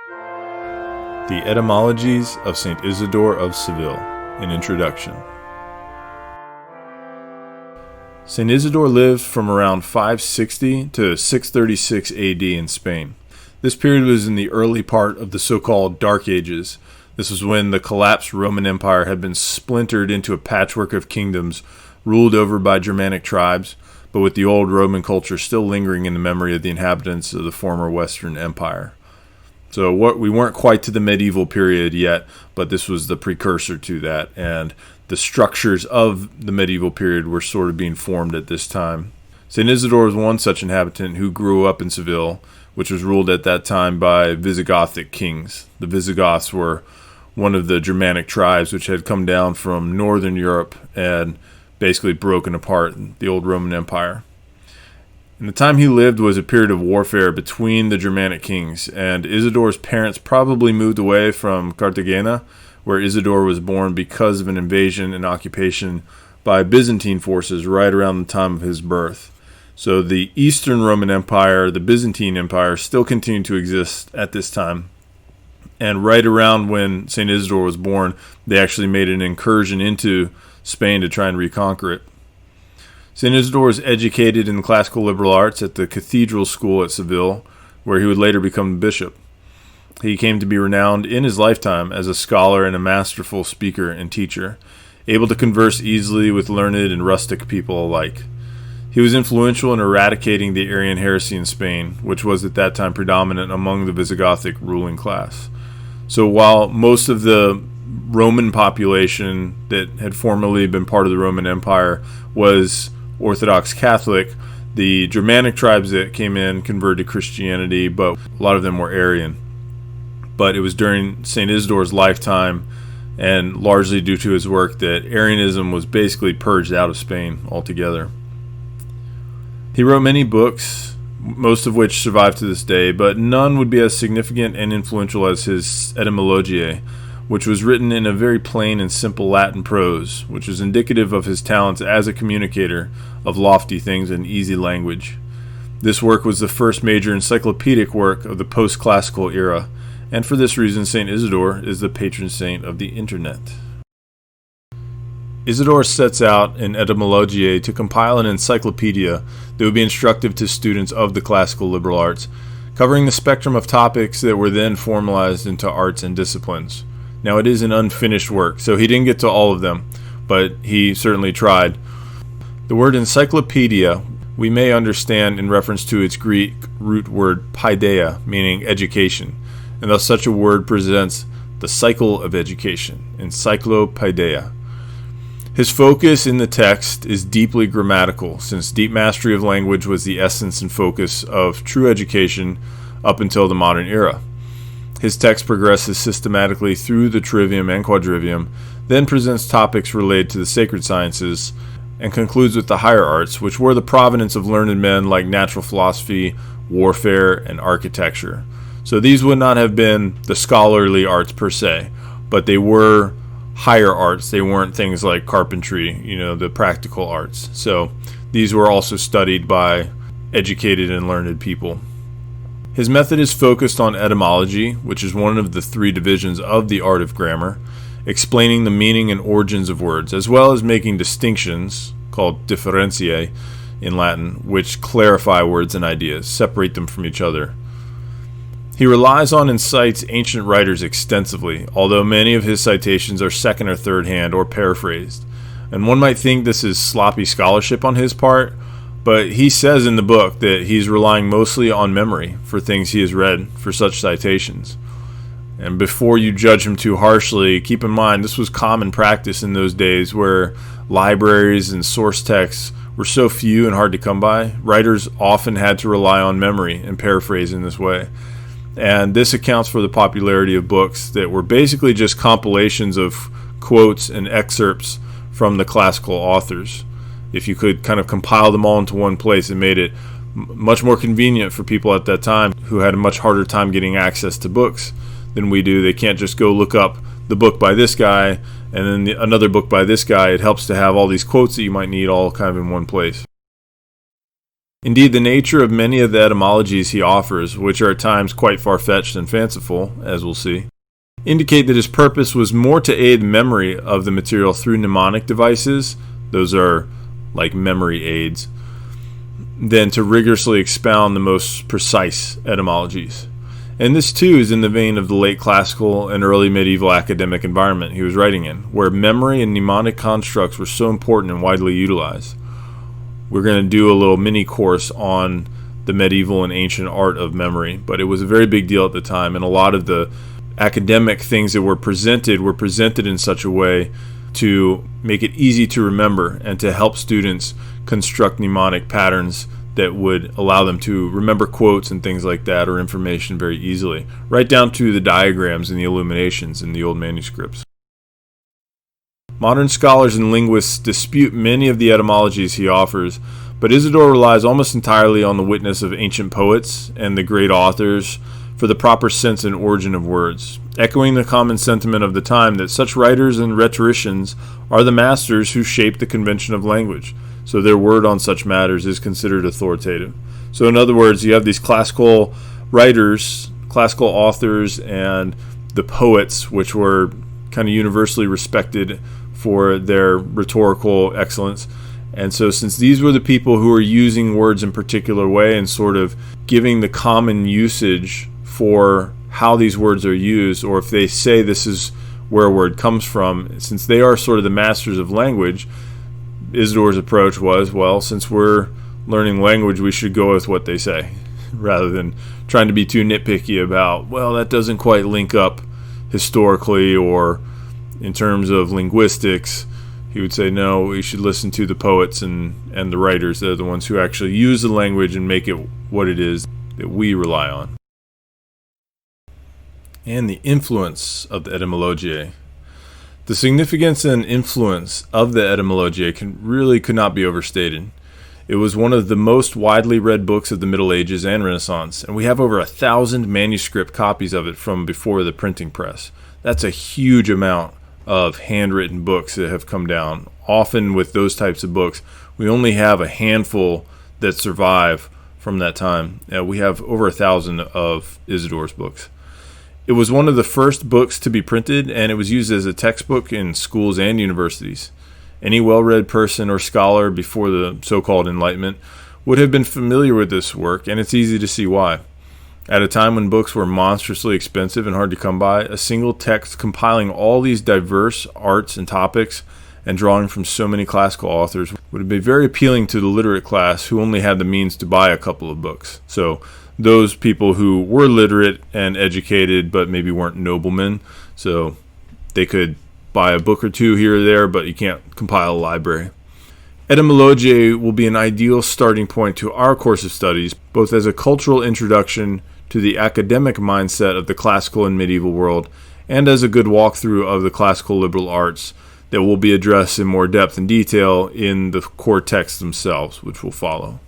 The Etymologies of St. Isidore of Seville, an introduction. St. Isidore lived from around 560 to 636 AD in Spain. This period was in the early part of the so-called Dark Ages. This was when the collapsed Roman Empire had been splintered into a patchwork of kingdoms ruled over by Germanic tribes, but with the old Roman culture still lingering in the memory of the inhabitants of the former Western Empire. So we weren't quite to the medieval period yet, but this was the precursor to that, and the structures of the medieval period were sort of being formed at this time. St. Isidore was one such inhabitant who grew up in Seville, which was ruled at that time by Visigothic kings. The Visigoths were one of the Germanic tribes which had come down from northern Europe and basically broken apart the old Roman Empire. And the time he lived was a period of warfare between the Germanic kings, and Isidore's parents probably moved away from Cartagena, where Isidore was born, because of an invasion and occupation by Byzantine forces right around the time of his birth. So the Eastern Roman Empire, the Byzantine Empire, still continued to exist at this time. And right around when St. Isidore was born, they actually made an incursion into Spain to try and reconquer it. St. Isidore was educated in classical liberal arts at the cathedral school at Seville, where he would later become a bishop. He came to be renowned in his lifetime as a scholar and a masterful speaker and teacher, able to converse easily with learned and rustic people alike. He was influential in eradicating the Arian heresy in Spain, which was at that time predominant among the Visigothic ruling class. So while most of the Roman population that had formerly been part of the Roman Empire was Orthodox Catholic, the Germanic tribes that came in converted to Christianity, but a lot of them were Arian. But it was during St. Isidore's lifetime, and largely due to his work, that Arianism was basically purged out of Spain altogether. He wrote many books, most of which survive to this day, but none would be as significant and influential as his Etymologies, which was written in a very plain and simple Latin prose, which is indicative of his talents as a communicator of lofty things in easy language. This work was the first major encyclopedic work of the post-classical era, and for this reason St. Isidore is the patron saint of the Internet. Isidore sets out in Etymologies to compile an encyclopedia that would be instructive to students of the classical liberal arts, covering the spectrum of topics that were then formalized into arts and disciplines. Now, it is an unfinished work, so he didn't get to all of them, but he certainly tried. The word encyclopedia we may understand in reference to its Greek root word paideia, meaning education, and thus such a word presents the cycle of education, encyclopaedia. His focus in the text is deeply grammatical, since deep mastery of language was the essence and focus of true education up until the modern era. His text progresses systematically through the trivium and quadrivium, then presents topics related to the sacred sciences, and concludes with the higher arts, which were the provenance of learned men like natural philosophy, warfare, and architecture. So these would not have been the scholarly arts per se, but they were higher arts. They weren't things like carpentry, the practical arts. So these were also studied by educated and learned people. His method is focused on etymology, which is one of the three divisions of the art of grammar, explaining the meaning and origins of words, as well as making distinctions, called differentiae in Latin, which clarify words and ideas, separate them from each other. He relies on and cites ancient writers extensively, although many of his citations are second or third hand or paraphrased. And one might think this is sloppy scholarship on his part, but he says in the book that he's relying mostly on memory for things he has read for such citations. And before you judge him too harshly, keep in mind this was common practice in those days where libraries and source texts were so few and hard to come by. Writers often had to rely on memory and paraphrase in this way. And this accounts for the popularity of books that were basically just compilations of quotes and excerpts from the classical authors. If you could kind of compile them all into one place, it made it much more convenient for people at that time who had a much harder time getting access to books than we do. They can't just go look up the book by this guy and then another book by this guy. It helps to have all these quotes that you might need all kind of in one place. Indeed, the nature of many of the etymologies he offers, which are at times quite far-fetched and fanciful, as we'll see, indicate that his purpose was more to aid memory of the material through mnemonic devices, those are like memory aids, than to rigorously expound the most precise etymologies. And this too is in the vein of the late classical and early medieval academic environment he was writing in, where memory and mnemonic constructs were so important and widely utilized. We're going to do a little mini course on the medieval and ancient art of memory, but it was a very big deal at the time, and a lot of the academic things that were presented in such a way to make it easy to remember and to help students construct mnemonic patterns that would allow them to remember quotes and things like that, or information very easily, right down to the diagrams and the illuminations in the old manuscripts. Modern scholars and linguists dispute many of the etymologies he offers, but Isidore relies almost entirely on the witness of ancient poets and the great authors for the proper sense and origin of words, echoing the common sentiment of the time that such writers and rhetoricians are the masters who shape the convention of language, so their word on such matters is considered authoritative. So in other words, you have these classical writers, classical authors, and the poets, which were kind of universally respected for their rhetorical excellence. And so since these were the people who were using words in a particular way and sort of giving the common usage for how these words are used, or if they say this is where a word comes from, since they are sort of the masters of language, Isidore's approach was, well, since we're learning language, we should go with what they say, rather than trying to be too nitpicky about, well, that doesn't quite link up historically or in terms of linguistics. He would say, no, we should listen to the poets and the writers. They're the ones who actually use the language and make it what it is that we rely on. And the influence of the Etymologies. The significance and influence of the Etymologies could not be overstated. It was one of the most widely read books of the Middle Ages and Renaissance, and we have over 1,000 manuscript copies of it from before the printing press. That's a huge amount of handwritten books that have come down. Often with those types of books, we only have a handful that survive from that time. We have over 1,000 of Isidore's books. It was one of the first books to be printed, and it was used as a textbook in schools and universities. Any well-read person or scholar before the so-called Enlightenment would have been familiar with this work, and it's easy to see why. At a time when books were monstrously expensive and hard to come by, a single text compiling all these diverse arts and topics and drawing from so many classical authors would be very appealing to the literate class who only had the means to buy a couple of books. So those people who were literate and educated but maybe weren't noblemen, so they could buy a book or two here or there, but you can't compile a library. Etymologies will be an ideal starting point to our course of studies, both as a cultural introduction to the academic mindset of the classical and medieval world, and as a good walkthrough of the classical liberal arts that will be addressed in more depth and detail in the core texts themselves, which will follow.